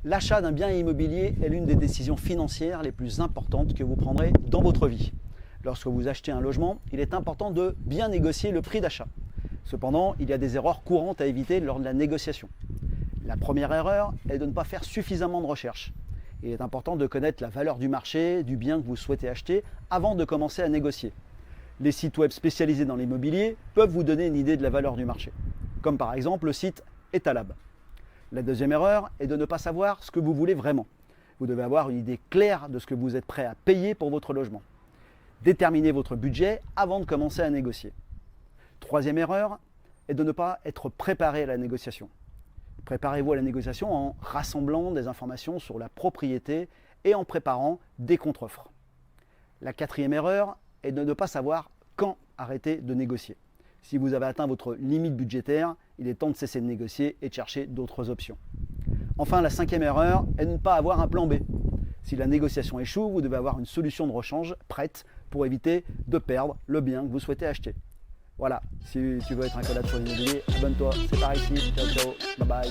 L'achat d'un bien immobilier est l'une des décisions financières les plus importantes que vous prendrez dans votre vie. Lorsque vous achetez un logement, il est important de bien négocier le prix d'achat. Cependant, il y a des erreurs courantes à éviter lors de la négociation. La première erreur est de ne pas faire suffisamment de recherches. Il est important de connaître la valeur du marché, du bien que vous souhaitez acheter avant de commencer à négocier. Les sites web spécialisés dans l'immobilier peuvent vous donner une idée de la valeur du marché, comme par exemple le site Etalab. La deuxième erreur est de ne pas savoir ce que vous voulez vraiment. Vous devez avoir une idée claire de ce que vous êtes prêt à payer pour votre logement. Déterminez votre budget avant de commencer à négocier. Troisième erreur est de ne pas être préparé à la négociation. Préparez-vous à la négociation en rassemblant des informations sur la propriété et en préparant des contre-offres. La quatrième erreur est de ne pas savoir quand arrêter de négocier. Si vous avez atteint votre limite budgétaire, il est temps de cesser de négocier et de chercher d'autres options. Enfin, la cinquième erreur est de ne pas avoir un plan B. Si la négociation échoue, vous devez avoir une solution de rechange prête pour éviter de perdre le bien que vous souhaitez acheter. Voilà, si tu veux être un collab sur l'immobilier, abonne-toi, c'est par ici, ciao ciao, bye bye.